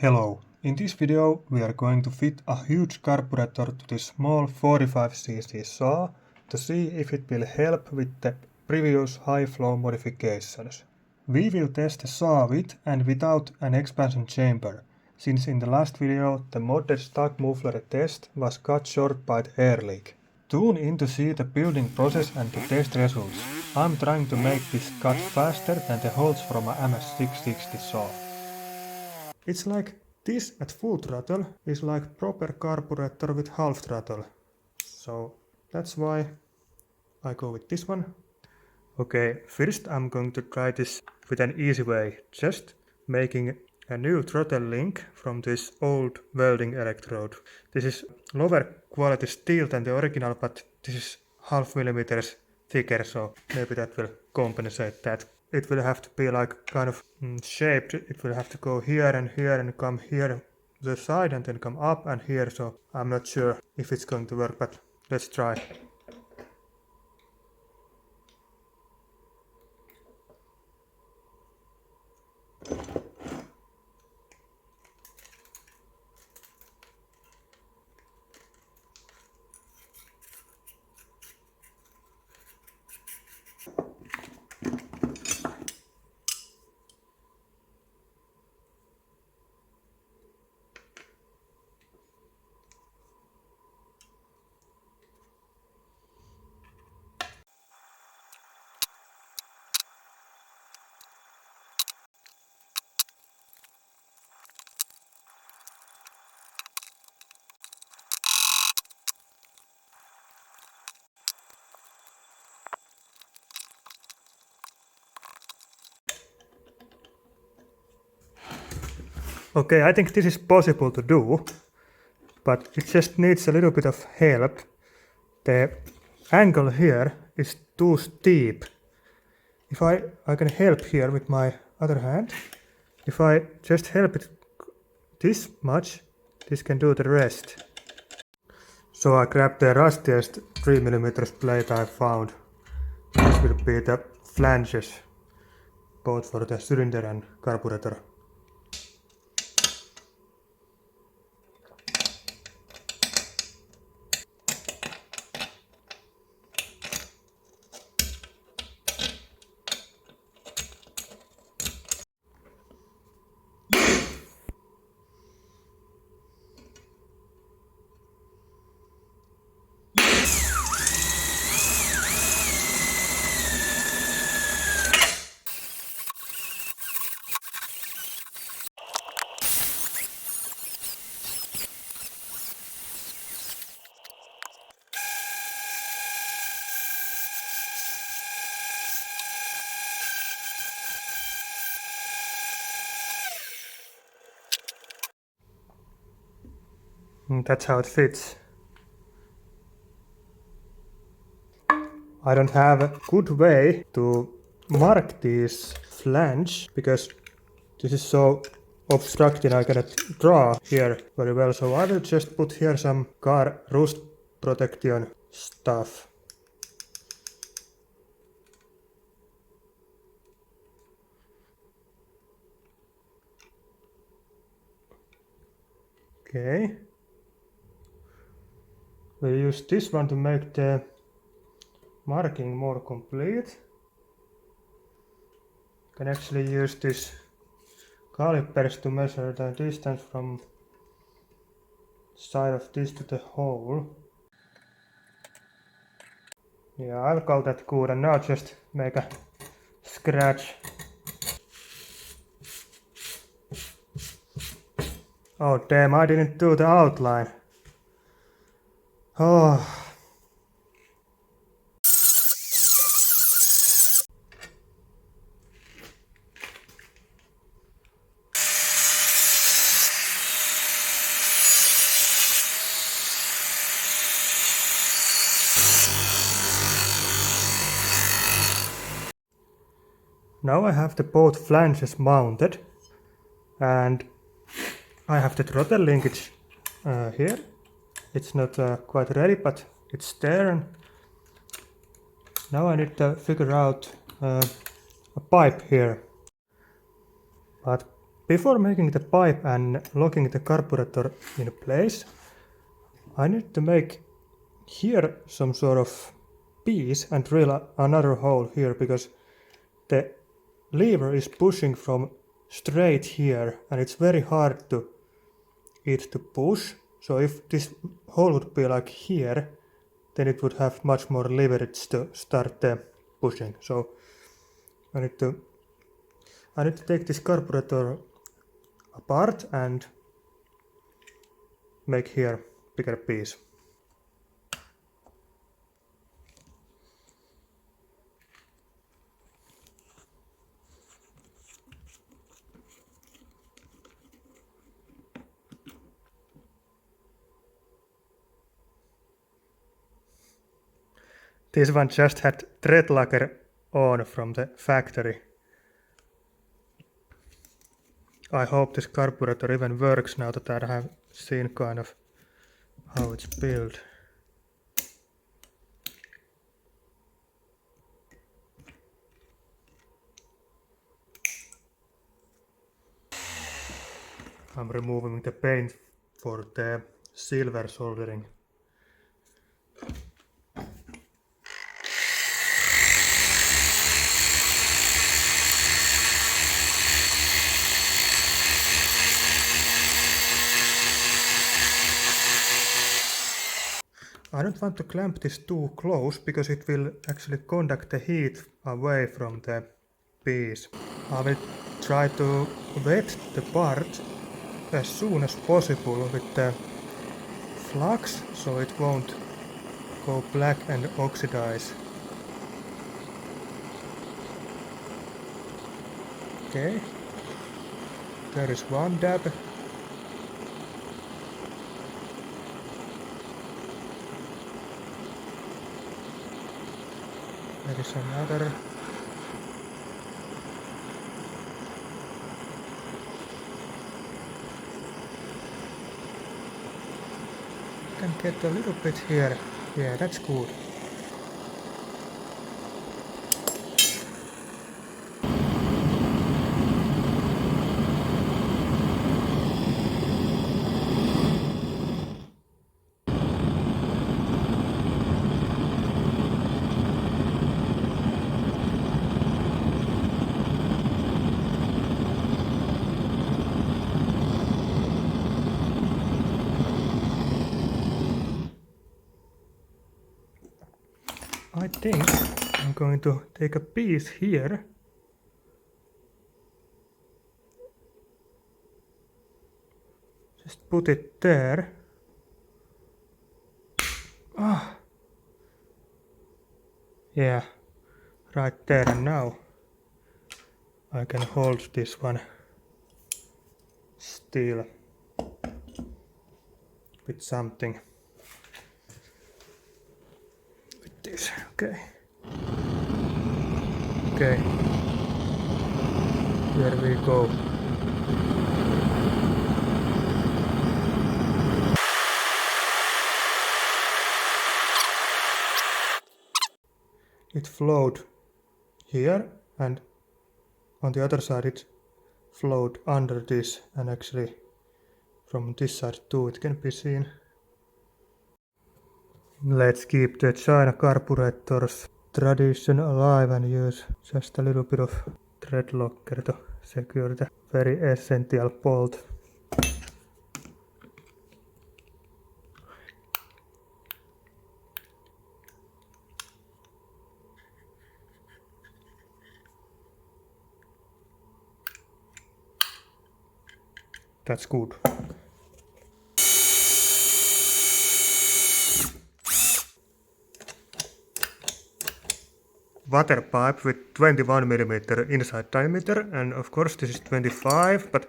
Hello, in this video we are going to fit a huge carburetor to this small 45cc saw to see if it will help with the previous high flow modifications. We will test the saw with and without an expansion chamber, since in the last video the modded stock muffler test was cut short by the air leak. Tune in to see the building process and the test results. I'm trying to make this cut faster than the holzforma MS660 saw. It's like this at full throttle is like proper carburetor with half throttle. So that's why I go with this one. Okay, first I'm going to try this with an easy way, just making a new throttle link from this old welding electrode. This is lower quality steel than the original, but this is half millimeters thicker, so maybe that will compensate that. It will have to be like kind of shaped. It will have to go here and come here to the side and then come up and here, so I'm not sure if it's going to work, but let's try. Okay, I think this is possible to do, but it just needs a little bit of help. The angle here is too steep. If I can help here with my other hand. If I just help it this much, this can do the rest. So I grabbed the rustiest 3mm plate I found. This will be the flanges, both for the cylinder and carburetor. That's how it fits. I don't have a good way to mark this flange because this is so obstructed I cannot draw here very well, so I will just put here some car rust protection stuff. Okay. We'll use this one to make the marking more complete. Can actually use this calipers to measure the distance from side of this to the hole. Yeah, I'll call that good, and now just make a scratch. Oh damn, I didn't do the outline. Oh. Now I have the both flanges mounted, and I have the throttle linkage here. It's not quite ready, but it's there. And now I need to figure out a pipe here. But Before making the pipe and locking the carburetor in place, I need to make here some sort of piece and drill another hole here, because the lever is pushing from straight here and it's very hard to push. So if this hole would be like here, then it would have much more leverage to start the pushing. So I need to take this carburetor apart and make here bigger piece. This one just had thread locker on from the factory. I hope this carburetor even works now that I have seen kind of how it's built. I'm removing the paint for the silver soldering. I don't want to clamp this too close because it will actually conduct the heat away from the piece. I will try to wet the part as soon as possible with the flux so it won't go black and oxidize. Okay, there is one dab. There is another. Can get a little bit here. Yeah, that's good. I think I'm going to take a piece here. Just put it there. Ah. Yeah, right there, and now I can hold this one still with something. With this, okay. Okay, here we go. It flowed here, and on the other side it flowed under this, and actually from this side too it can be seen. Let's keep the China carburetors tradition alive and use just a little bit of thread locker to secure the very essential bolt. That's good. Water pipe with 21mm inside diameter, and of course this is 25, but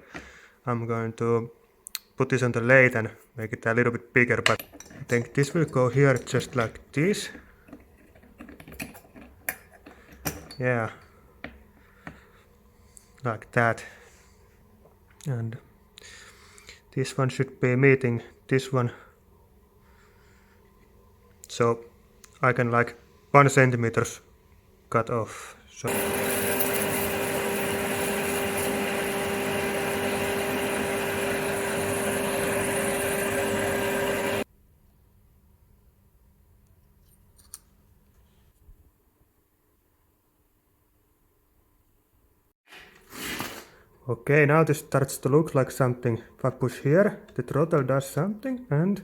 I'm going to put this on the lathe and make it a little bit bigger, but I think this will go here just like this. Yeah, like that. And this one should be meeting this one, so I can like 1 centimeters cut off. So Okay, now this starts to look like something. If I push here, the throttle does something, and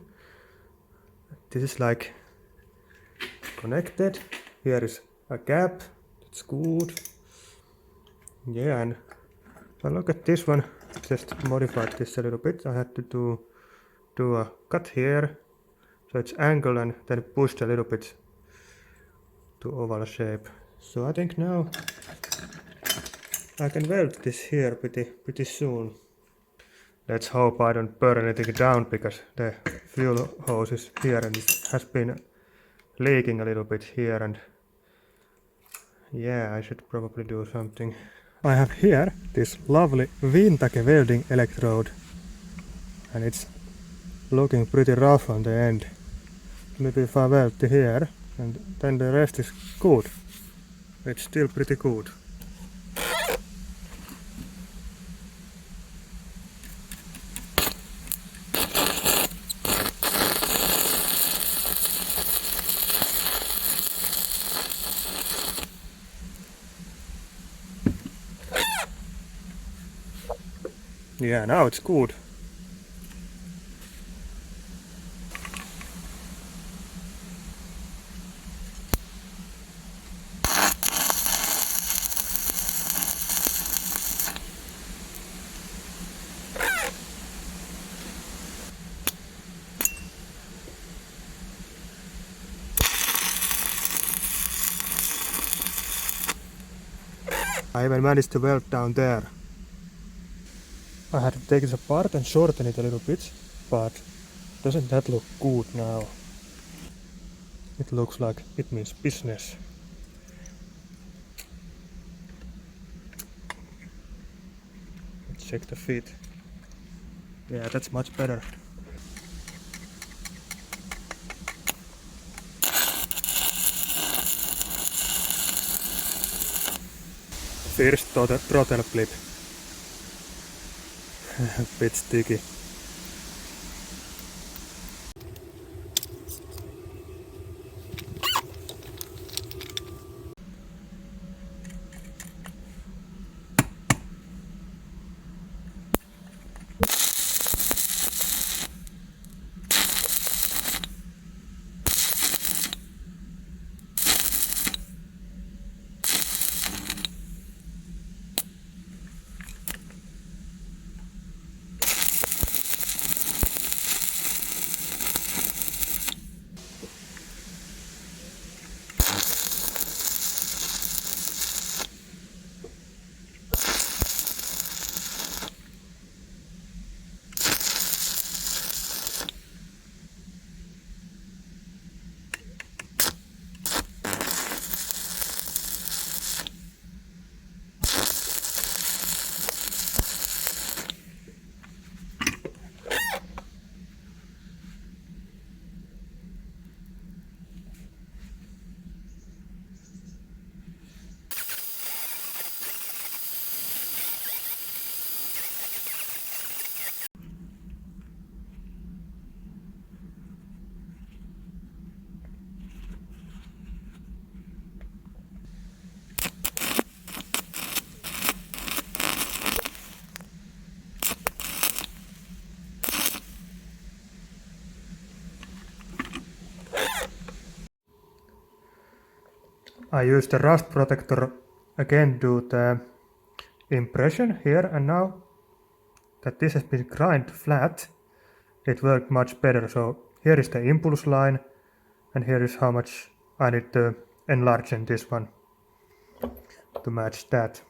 this is like connected. Here is a gap, it's good. Yeah, and if I look at this one, just modified this a little bit. I had to do a cut here, so it's angled and then pushed a little bit to oval shape. So I think now I can weld this here pretty soon. Let's hope I don't burn anything down, because the fuel hose is here and it has been leaking a little bit here, and yeah, I should probably do something. I have here this lovely vintage welding electrode, and it's looking pretty rough on the end. Maybe if I weld it here and then the rest is good. It's still pretty good. Yeah, now it's good. I even managed to weld down there. I had to take this apart and shorten it a little bit, but doesn't that look good now? It looks like it means business. Let's check the fit. Yeah, that's much better. First throttle flip. Bit sticky. I use the rust protector again to the impression here, and now that this has been grind flat, it worked much better. So here is the impulse line, and here is how much I need to enlarge in this one to match that.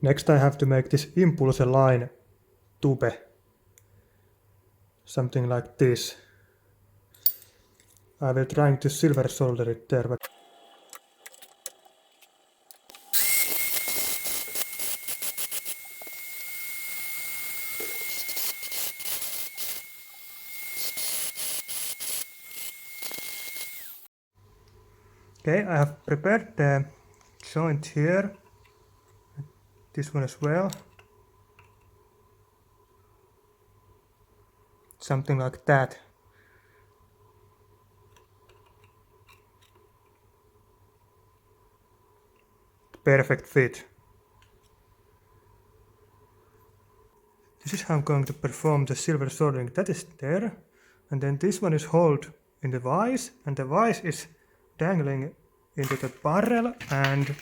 Next I have to make this impulse line tube. Something like this. I will try to silver solder it there, but okay, I have prepared the joint here, this one as well, something like that. Perfect fit. This is how I'm going to perform the silver soldering. That is there, and then this one is held in the vise, and the vise is dangling into the barrel and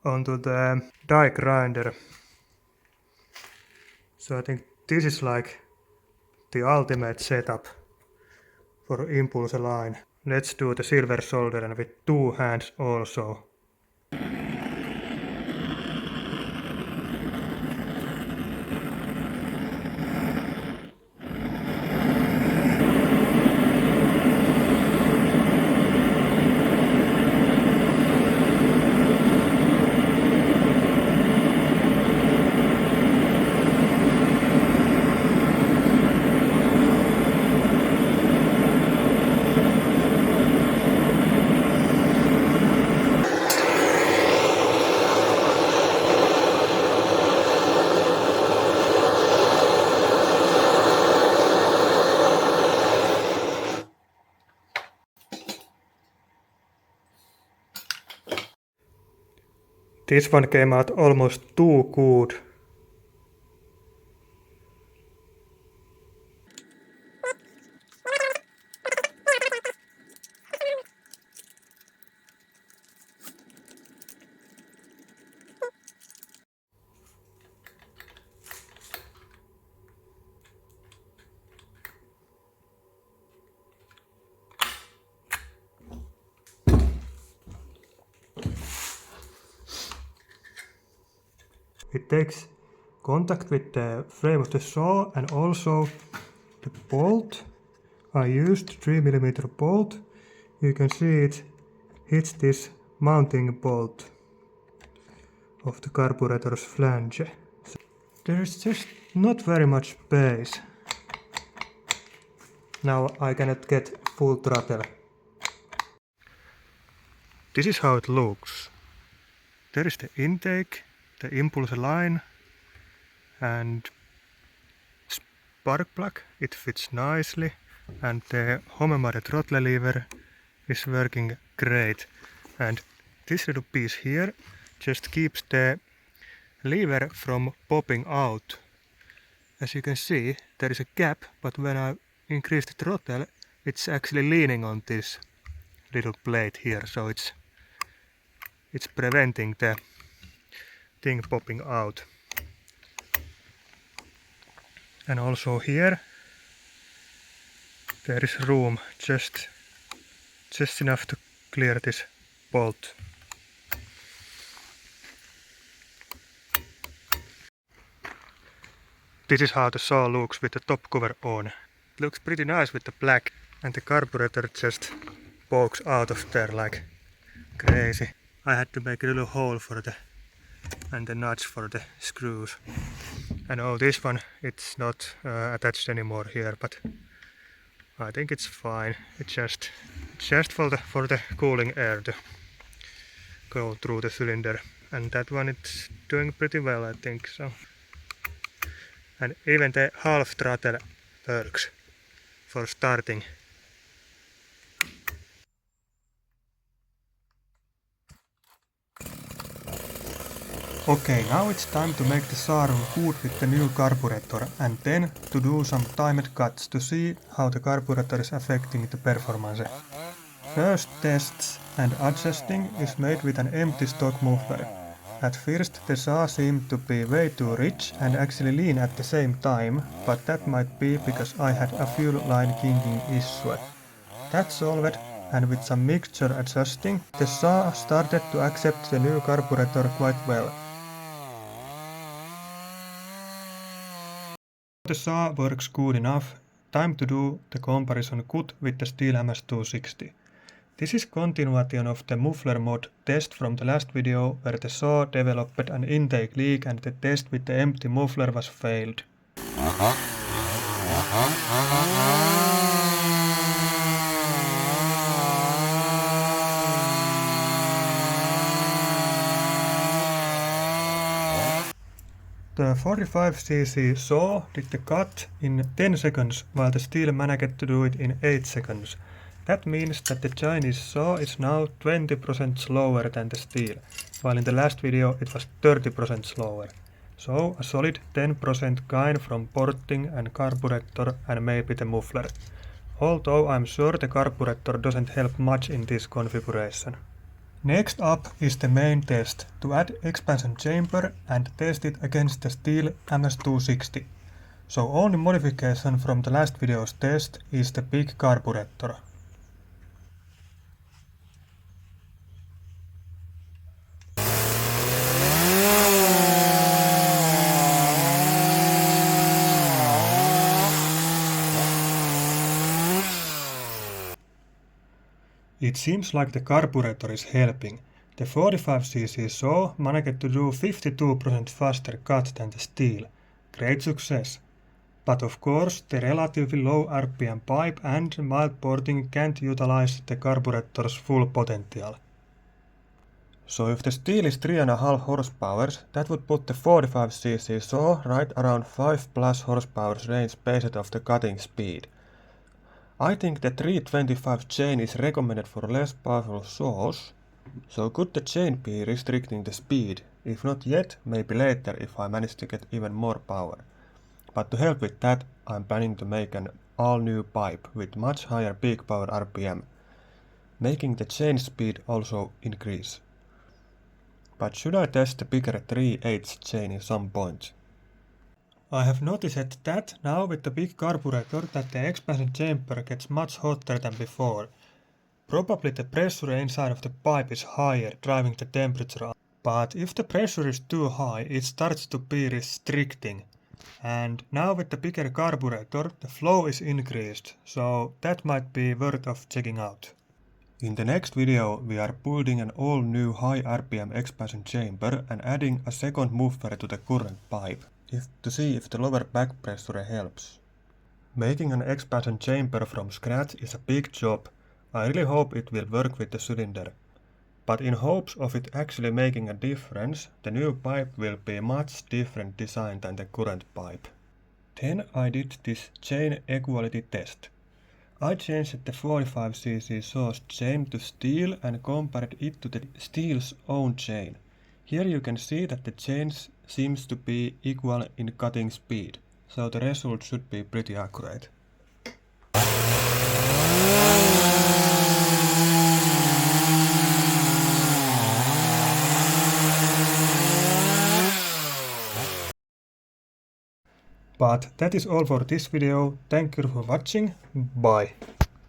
onto the die grinder. So I think this is like the ultimate setup for impulse line. Let's do the silver soldering with 2 hands also. This one came out almost too good. It takes contact with the frame of the saw and also the bolt. I used 3mm bolt. You can see it hits this mounting bolt of the carburetor's flange. So there is just not very much space. Now I cannot get full throttle. This is how it looks. There is the intake, the impulse line and spark plug. It fits nicely, and the homemade throttle lever is working great. And this little piece here just keeps the lever from popping out. As you can see, there is a gap, but when I increase the throttle, it's actually leaning on this little plate here, so it's preventing the thing popping out. And also here there is room, just enough to clear this bolt. This is how the saw looks with the top cover on. It looks pretty nice with the black, and the carburetor just pokes out of there like crazy. I had to make a little hole for the nuts for the screws. And oh, this one, it's not attached anymore here, but I think it's fine. It's just for the cooling air to go through the cylinder. And that one, it's doing pretty well, I think so. And even the half throttle works for starting. Okay, now it's time to make the sarum good with the new carburetor, and then to do some timed cuts to see how the carburetor is affecting the performance. First tests and adjusting is made with an empty stock muffler. At first the saw seemed to be way too rich and actually lean at the same time, but that might be because I had a fuel line kinking issue. That solved, and with some mixture adjusting, the saw started to accept the new carburetor quite well. The saw works good enough. Time to do the comparison cut with the Stihl MS260. This is continuation of the muffler mod test from the last video where the saw developed an intake leak and the test with the empty muffler was failed. The 45cc saw did the cut in 10 seconds while the Stihl managed to do it in 8 seconds. That means that the Chinese saw is now 20% slower than the Stihl, while in the last video it was 30% slower. So a solid 10% gain from porting and carburettor and maybe the muffler. Although I'm sure the carburettor doesn't help much in this configuration. Next up is the main test, to add expansion chamber and test it against the Stihl MS260. So only modification from the last video's test is the big carburettor. It seems like the carburettor is helping. The 45cc saw managed to do 52% faster cut than the Stihl. Great success. But of course the relatively low RPM pipe and mild porting can't utilize the carburettor's full potential. So if the Stihl is 3.5 horsepower, that would put the 45cc saw right around 5+ horsepower range based off the cutting speed. I think the 325 chain is recommended for less powerful saws, so could the chain be restricting the speed? If not yet, maybe later if I manage to get even more power. But to help with that, I'm planning to make an all-new pipe with much higher peak power RPM, making the chain speed also increase. But should I test the bigger 3/8 chain in some point? I have noticed that now with the big carburetor that the expansion chamber gets much hotter than before. Probably the pressure inside of the pipe is higher, driving the temperature up. But if the pressure is too high, it starts to be restricting. And now with the bigger carburetor, the flow is increased, so that might be worth of checking out. In the next video, we are building an all new high RPM expansion chamber and adding a second muffler to the current pipe, to see if the lower back pressure helps. Making an expansion chamber from scratch is a big job. I really hope it will work with the cylinder. But in hopes of it actually making a difference, the new pipe will be much different design than the current pipe. Then I did this chain equality test. I changed the 45cc saw's chain to Stihl and compared it to the Stihl's own chain. Here you can see that the chains seems to be equal in cutting speed, so the result should be pretty accurate. But that is all for this video. Thank you for watching. Bye.